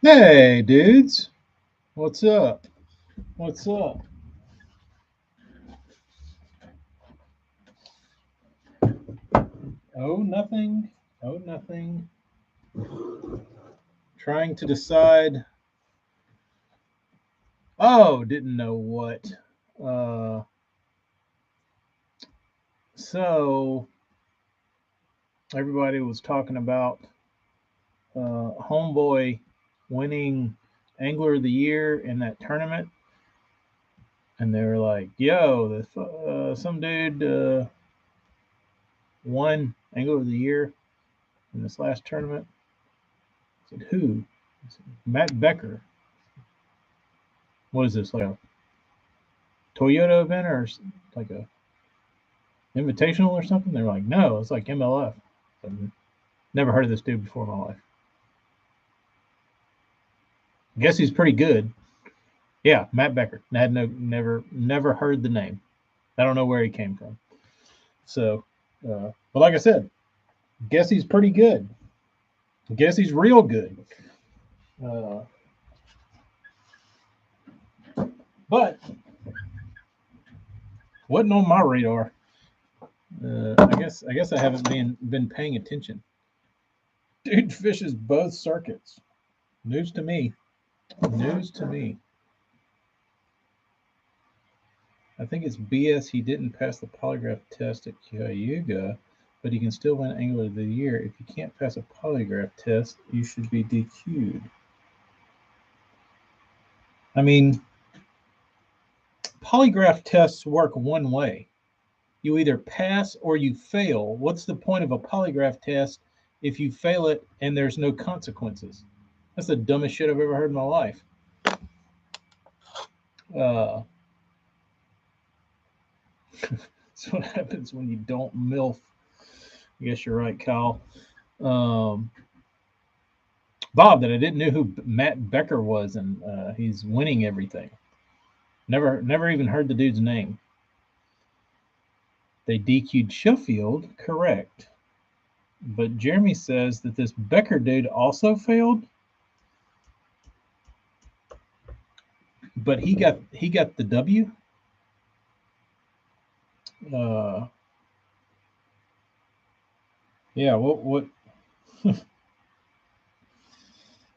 Hey, dudes. What's up? What's up? Oh, nothing. Oh, nothing. Trying to decide. Oh, didn't know what. Uh, so everybody was talking about Homeboy winning Angler of the Year in that tournament, and they were like, "Yo, some dude won Angler of the Year in this last tournament." I said, "Who?" I said, Matt Becker. What is this, like a Toyota event or like a invitational or something? They're like, no, it's like MLF. I've never heard of this dude before in my life. Guess he's pretty good. Yeah, Matt Becker. I had never heard the name. I don't know where he came from. So, but like I said, guess he's pretty good. Guess he's real good. Uh, but wasn't on my radar. I guess I haven't been paying attention. Dude fishes both circuits. News to me. News to me. I think it's BS he didn't pass the polygraph test at Cayuga, but he can still win Angler of the Year. If you can't pass a polygraph test, you should be DQ'd. I mean, polygraph tests work one way. You either pass or you fail. What's the point of a polygraph test if you fail it and there's no consequences? That's the dumbest shit I've ever heard in my life. Uh, that's what happens when you don't MILF. I guess you're right, Kyle. Um, Bob, that I didn't know who Matt Becker was, and he's winning everything. Never even heard the dude's name. They DQ'd Sheffield, correct. But Jeremy says that this Becker dude also failed, but he got the W. Uh, yeah, what?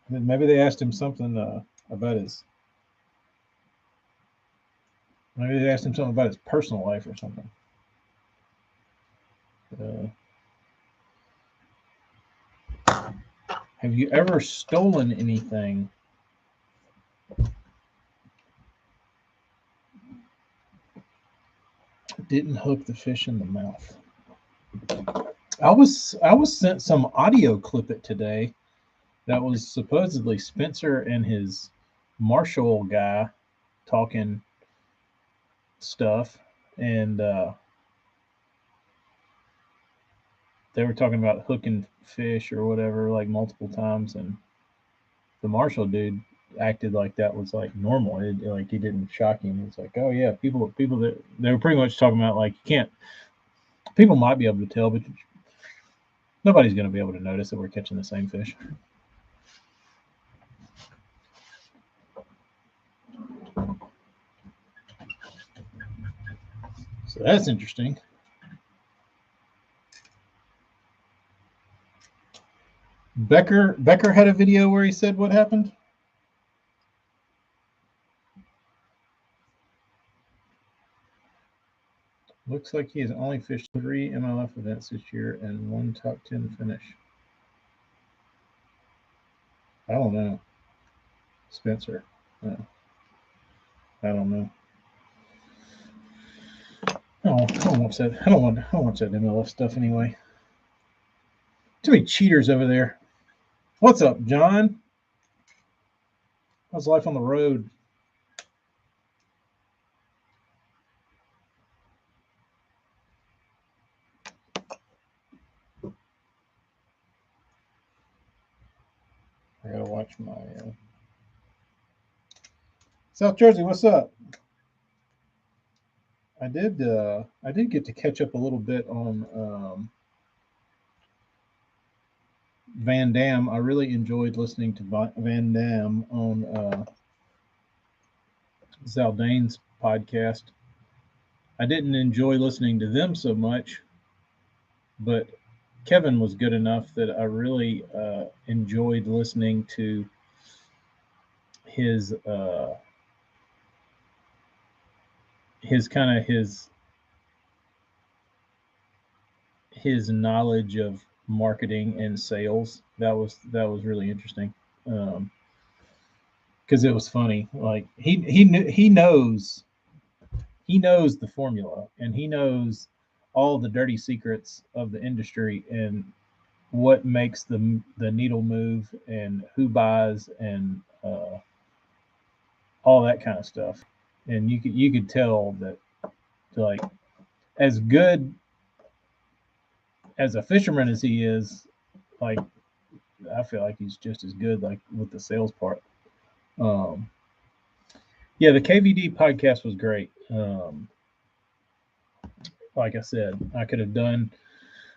Maybe they asked him something about his. Maybe they asked him something about his personal life or something. Uh, have you ever stolen anything? Didn't hook the fish in the mouth. I was sent some audio clip it today that was supposedly Spencer and his Marshall guy talking stuff, and they were talking about hooking fish or whatever like multiple times, and the Marshall dude acted like that was like normal. Like he didn't shock him. It's like, oh yeah, people that they were pretty much talking about like you can't. People might be able to tell, but nobody's going to be able to notice that we're catching the same fish. So that's interesting. Becker had a video where he said what happened. Looks like he has only fished 3 MLF events this year and one top 10 finish. I don't know, Spencer. I don't know. I don't watch that. I don't watch that MLF stuff anyway. Too many cheaters over there. What's up, John? How's life on the road? I gotta watch my South Jersey. What's up? I did get to catch up a little bit on Van Dam. I really enjoyed listening to Van Dam on Zaldane's podcast. I didn't enjoy listening to them so much, but Kevin was good enough that I really enjoyed listening to his kind of his knowledge of marketing and sales. That was really interesting. Because it was funny. Like he knows the formula, and he knows all the dirty secrets of the industry and what makes the needle move and who buys and all that kind of stuff. And you could tell that, like, as good as a fisherman as he is, like, I feel like he's just as good, like, with the sales part. Um, yeah, the KVD podcast was great. Like I said, I could have done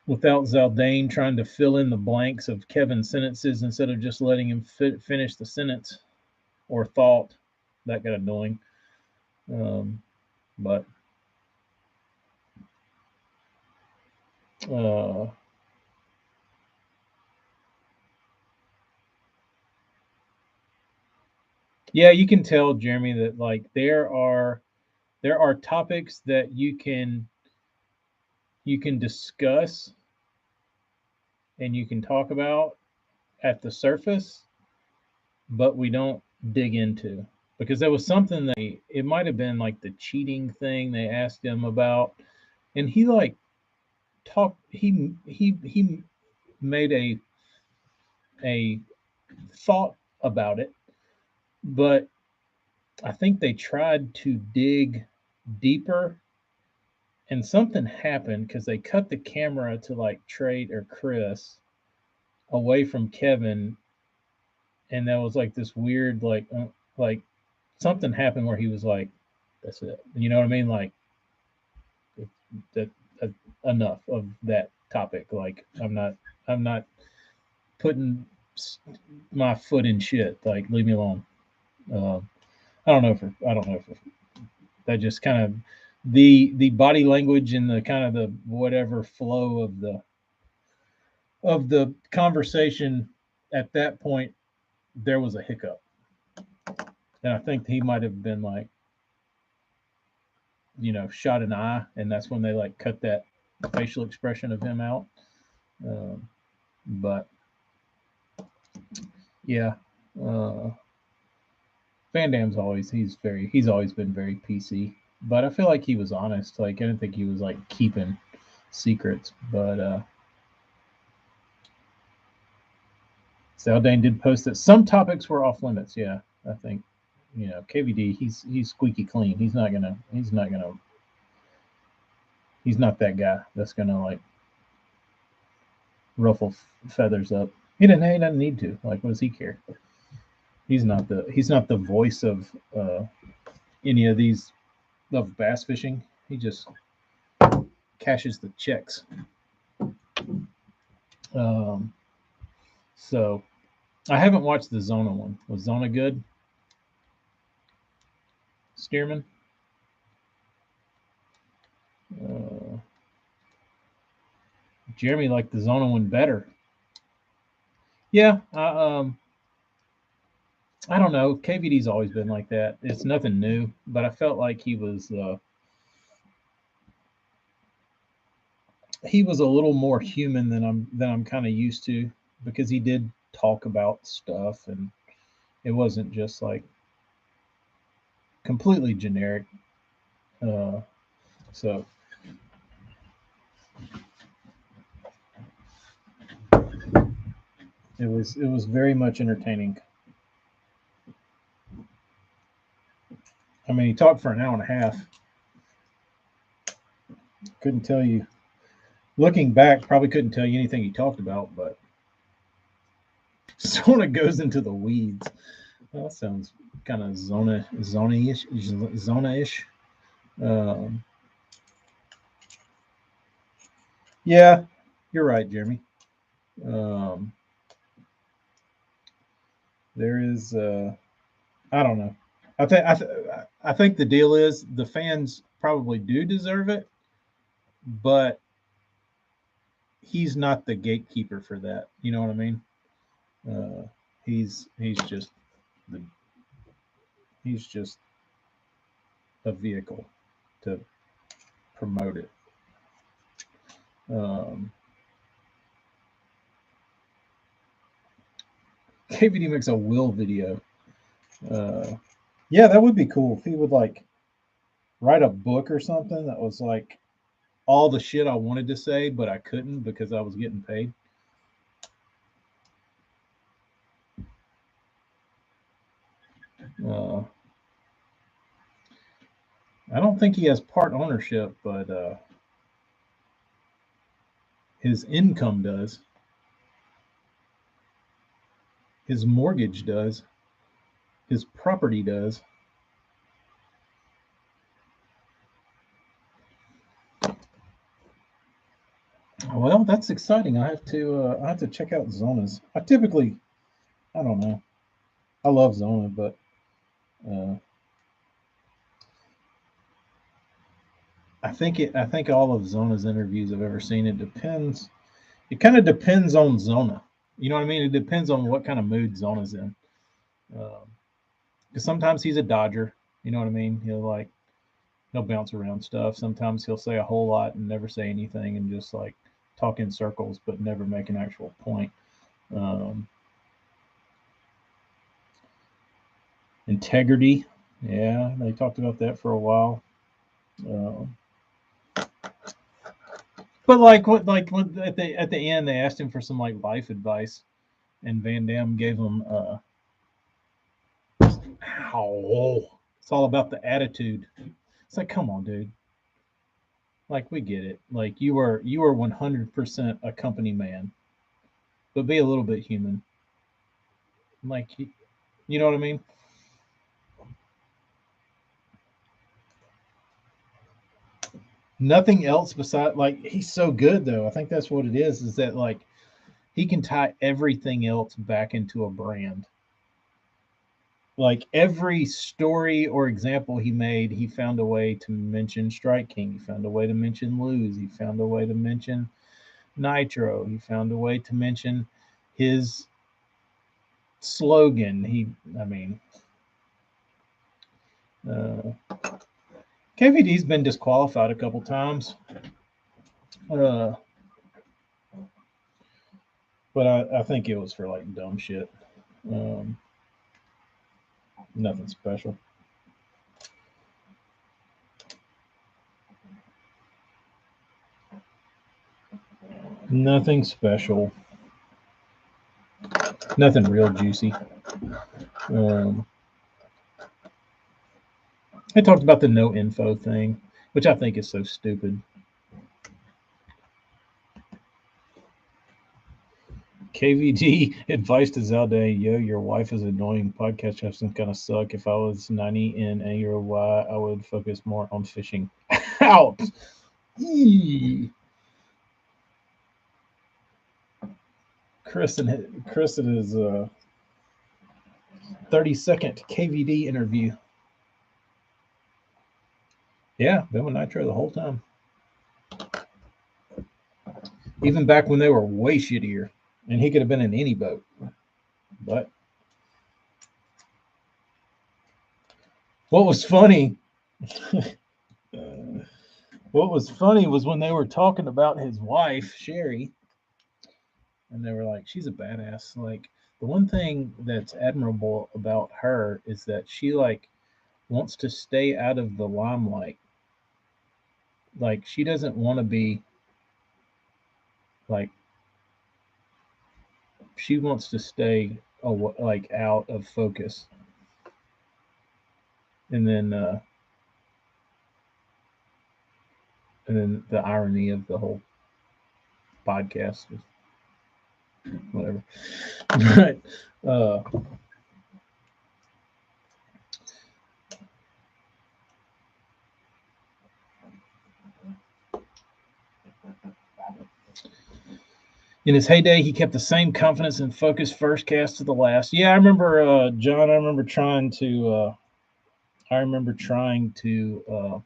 without Zaldane trying to fill in the blanks of Kevin's sentences instead of just letting him finish the sentence or thought. That got annoying. But uh, yeah, you can tell, Jeremy, that, like, there are topics that you can discuss and you can talk about at the surface, but we don't dig into, because there was something that it might have been like the cheating thing they asked him about, and he, like, talked he made a thought about it, but I think they tried to dig deeper, and something happened because they cut the camera to, like, Trade or Chris away from Kevin, and there was, like, this weird, like something happened where he was like, "That's it." You know what I mean? Like, that, that enough of that topic. Like, I'm not putting my foot in shit. Like, leave me alone. Uh, I don't know if that just kind of the body language and the kind of the whatever flow of the conversation at that point, there was a hiccup, and I think he might have been, like, shot an eye, and that's when they, like, cut that facial expression of him out. But yeah, uh, Van Dam's he's always been very PC, but I feel like he was honest. Like, I didn't think he was, like, keeping secrets, but Zaldane did post that some topics were off limits. Yeah, I think, KVD, he's squeaky clean. He's not that guy that's gonna, like, ruffle feathers up. He doesn't need to. Like, what does he care? He's not the voice of any of these of bass fishing. He just cashes the checks. Um, so I haven't watched the Zona one. Was Zona good? Stearman? Uh, Jeremy liked the Zona one better. Yeah, I don't know. KVD's always been like that. It's nothing new, but I felt like he was a little more human than I'm kind of used to, because he did talk about stuff, and it wasn't just, like, completely generic. Uh, so it was very much entertaining. I mean, he talked for an hour and a half. Couldn't tell you. Looking back, probably couldn't tell you anything he talked about, but Zona goes into the weeds. Well, that sounds kind of zona-ish. Um, yeah, you're right, Jeremy. Um, There is, I don't know. I think the deal is the fans probably do deserve it, but he's not the gatekeeper for that. You know what I mean? Uh, he's just the he's just a vehicle to promote it. Um, KVD makes a will video. Uh, yeah, that would be cool if he would like write a book or something that was like all the shit I wanted to say, but I couldn't because I was getting paid. Uh, I don't think he has part ownership, but his income does. His mortgage does. His property does. Well, that's exciting. I have to check out Zonas. I don't know. I love Zona, but uh, I think all of Zona's interviews I've ever seen. It depends. It kind of depends on Zona. You know what I mean? It depends on what kind of mood Zona's in. Because sometimes he's a dodger. You know what I mean? He'll bounce around stuff. Sometimes he'll say a whole lot and never say anything and just like talk in circles but never make an actual point. Um, Integrity, yeah, they talked about that for a while. Um, but what at the end they asked him for some like life advice, and Van Damme gave him ow, it's all about the attitude. It's like, come on, dude. Like we get it. Like you are 100% a company man, but be a little bit human. Like you know what I mean? Nothing else beside like he's so good though. I think that's what it is that like he can tie everything else back into a brand. Like every story or example he made, he found a way to mention Strike King. He found a way to mention Lose. He found a way to mention Nitro. He found a way to mention his slogan. I mean, uh, KVD's been disqualified a couple times, uh, but I think it was for like dumb shit. Um, Nothing special. Nothing special. Nothing real juicy. Um, I talked about the no info thing, which I think is so stupid. KVD advice to Zaldane, yo, your wife is annoying. Podcast hosting kind of suck. If I was 90 in anger, why I would focus more on fishing. Out. Eee. Kristen is 30-second KVD interview. Yeah, been with Nitro the whole time. Even back when they were way shittier. And he could have been in any boat. But what was funny what was funny was when they were talking about his wife, Sherry, and they were like, she's a badass. Like the one thing that's admirable about her is that she like wants to stay out of the limelight. Like she doesn't want to be like she wants to stay like out of focus. And then the irony of the whole podcast is whatever. But In his heyday, he kept the same confidence and focus first cast to the last. Yeah, I remember John. I remember trying to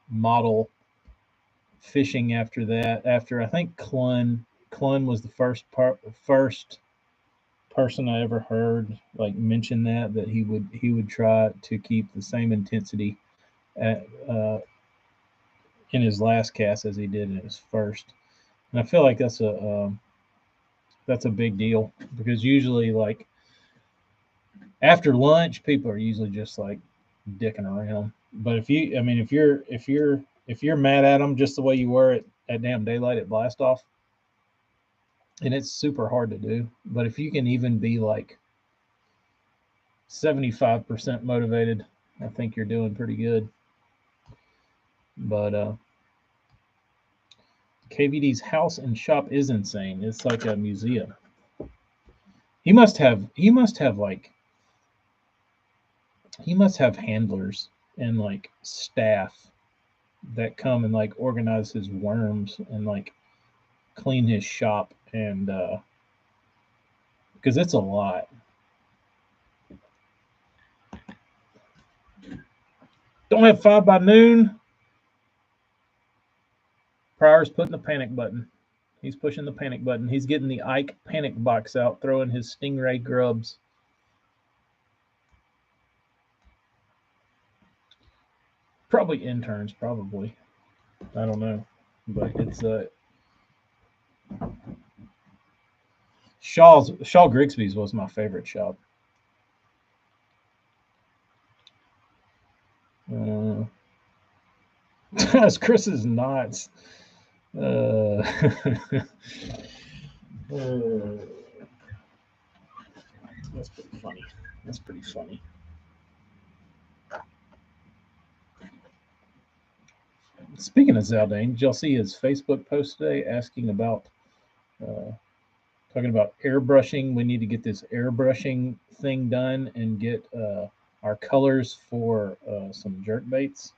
model fishing after that. After I think Clun was the first person I ever heard like mention that he would try to keep the same intensity at, in his last cast as he did in his first. And I feel like that's a big deal because usually like after lunch people are usually just like dicking around. But I mean, if you're mad at them just the way you were at damn daylight at blast off, and it's super hard to do. But if you can even be like 75% motivated, I think you're doing pretty good. But KVD's house and shop is insane. It's like a museum. He must have handlers and like staff that come and like organize his worms and like clean his shop and because it's a lot. Don't have 5 by noon. Pryor's putting the panic button. He's pushing the panic button. He's getting the Ike panic box out, throwing his stingray grubs. Probably interns, probably. I don't know, but it's Shaw Grigsby's was my favorite shop. Uh, that's Chris's knots. Uh, that's pretty funny. That's pretty funny. Speaking of Zaldane, did y'all see his Facebook post today asking about uh, talking about airbrushing? We need to get this airbrushing thing done and get our colors for some jerk baits.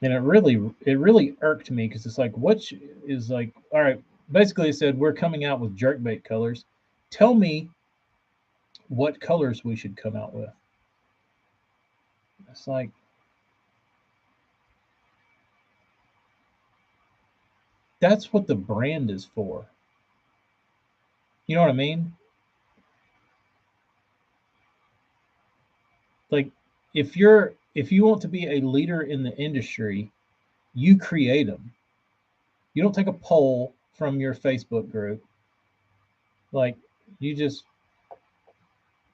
And it really irked me because it's like what is like all right. Basically, it said we're coming out with jerk bait colors. Tell me what colors we should come out with. It's like that's what the brand is for. You know what I mean? Like if you want to be a leader in the industry, you create them. You don't take a poll from your Facebook group. Like you just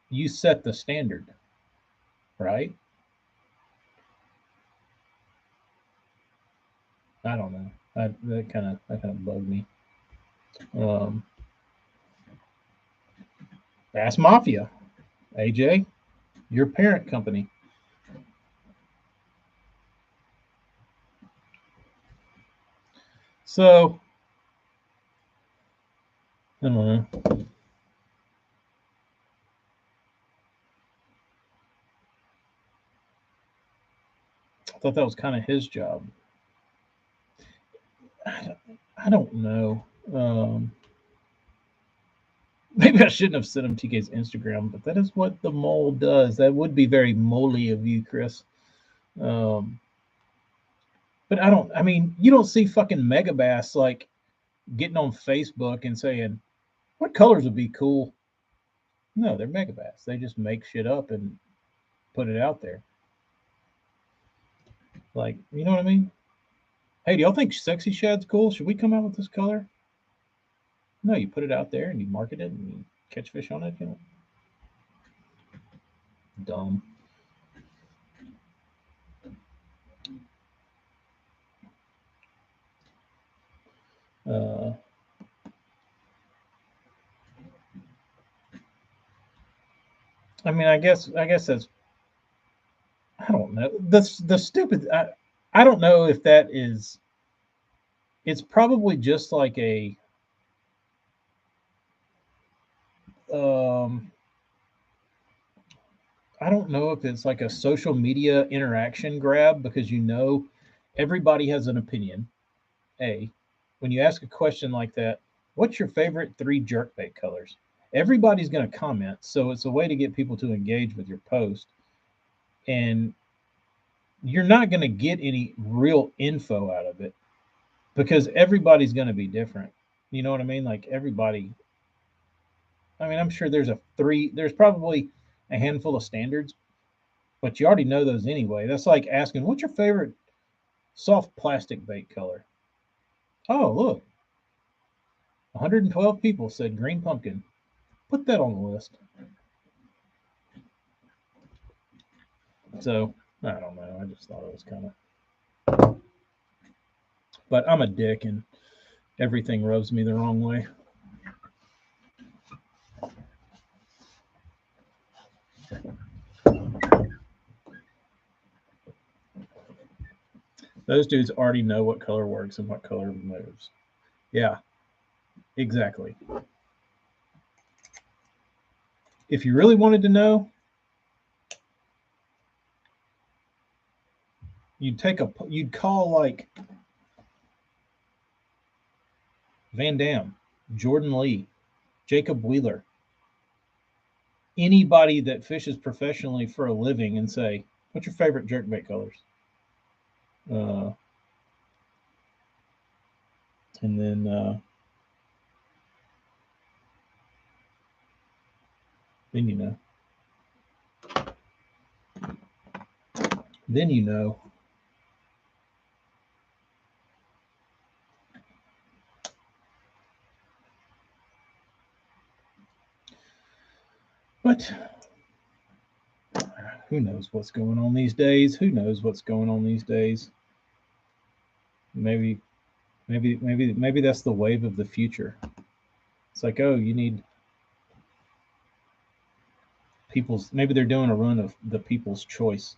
you set the standard, right? I don't know. That kind of bugged me. Um, Bass Mafia, AJ, your parent company. So I don't know. I thought that was kind of his job. I don't know. Maybe I shouldn't have sent him TK's Instagram, but that is what the mole does. That would be very moley of you, Chris. Um, but I don't. I mean, you don't see fucking Megabass like getting on Facebook and saying what colors would be cool. No, they're Megabass. They just make shit up and put it out there. Like, you know what I mean? Hey, do y'all think Sexy Shad's cool? Should we come out with this color? No, you put it out there and you market it and you catch fish on it. Dumb. Uh, I mean, I guess that's I don't know. The stupid I don't know if that is it's probably just like a um I don't know if it's like a social media interaction grab because everybody has an opinion, A, when you ask a question like that, what's your favorite 3 jerkbait colors? Everybody's going to comment, so it's a way to get people to engage with your post. And you're not going to get any real info out of it because everybody's going to be different. You know what I mean? Like everybody. I mean, I'm sure there's probably a handful of standards, but you already know those anyway. That's like asking, what's your favorite soft plastic bait color? Oh, look, 112 people said green pumpkin. Put that on the list. So, I don't know. I just thought it was kind of. But I'm a dick and everything rubs me the wrong way. Those dudes already know what color works and what color moves. Yeah, exactly. If you really wanted to know, you'd call like Van Dam, Jordan Lee, Jacob Wheeler, anybody that fishes professionally for a living, and say, "What's your favorite jerkbait colors?" Uh, and then you know. Then you know. But who knows what's going on these days? Who knows what's going on these days? Maybe, maybe that's the wave of the future. It's like, oh, you need people's. Maybe they're doing a run of the People's Choice.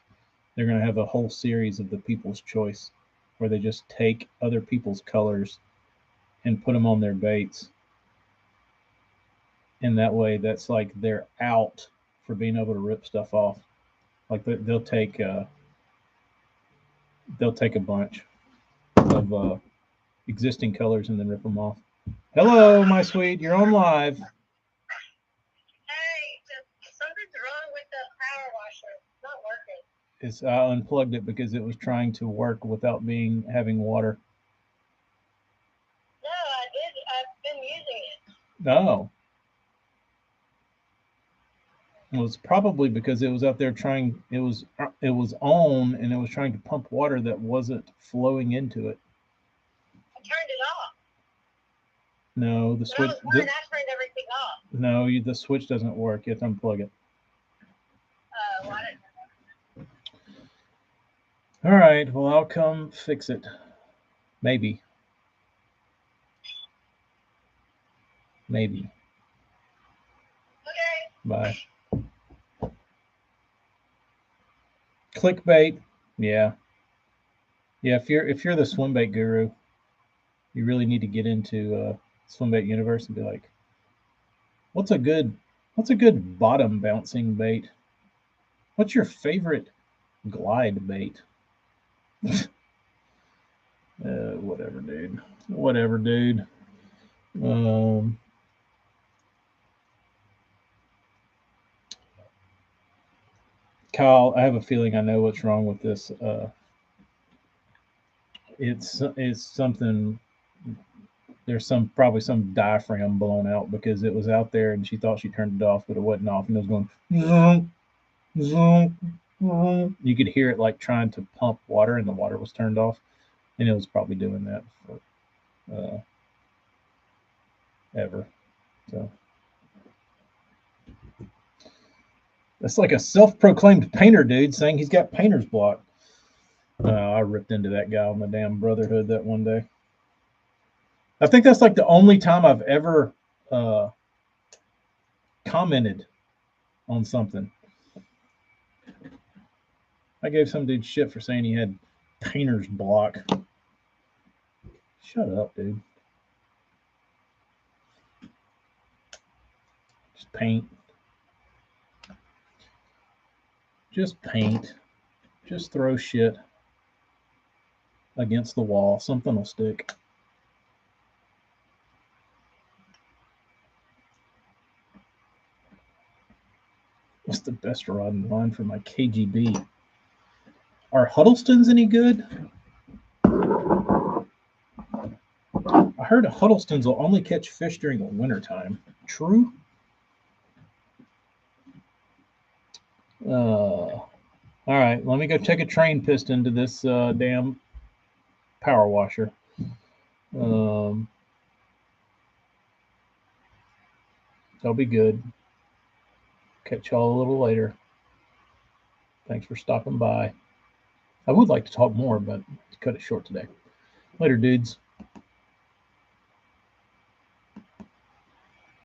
They're going to have a whole series of the People's Choice, where they just take other people's colors and put them on their baits, and that way, that's like they're out for being able to rip stuff off. Like they'll take a bunch of existing colors and then rip them off. Hello, my sweet. You're on live. Hey, something's wrong with the power washer. It's not working. I unplugged it because it was trying to work without having water. No, I did. I've been using it. No. It was probably because it was out there trying. It was on and it was trying to pump water that wasn't flowing into it. I turned it off. No, the switch. I turned everything off. No, the switch doesn't work. You have to unplug it. Well, I didn't know. All right. Well, I'll come fix it. Maybe. Maybe. Okay. Bye. Clickbait. Yeah. Yeah. If you're the swim bait guru, you really need to get into swim bait universe and be like, what's a good bottom bouncing bait? What's your favorite glide bait? Whatever, dude. Whatever, dude. Kyle, I have a feeling I know what's wrong with this. It's something. There's probably some diaphragm blown out because it was out there and she thought she turned it off, but it wasn't off, and it was going. Zoom, zoom, zoom. You could hear it like trying to pump water, and the water was turned off, and it was probably doing that for ever. So that's like a self-proclaimed painter dude saying he's got painter's block. I ripped into that guy on the damn Brotherhood that one day. I think that's like the only time I've ever commented on something. I gave some dude shit for saying he had painter's block. Shut up, dude. Just paint. Just paint. Just throw shit against the wall. Something will stick. What's the best rod in line for my KGB? Are Huddlestons any good? I heard Huddlestons will only catch fish during the wintertime. True? All right, let me go take a train piston to this damn power washer. That'll be good. Catch y'all a little later. Thanks for stopping by. I would like to talk more, but cut it short today. Later, dudes.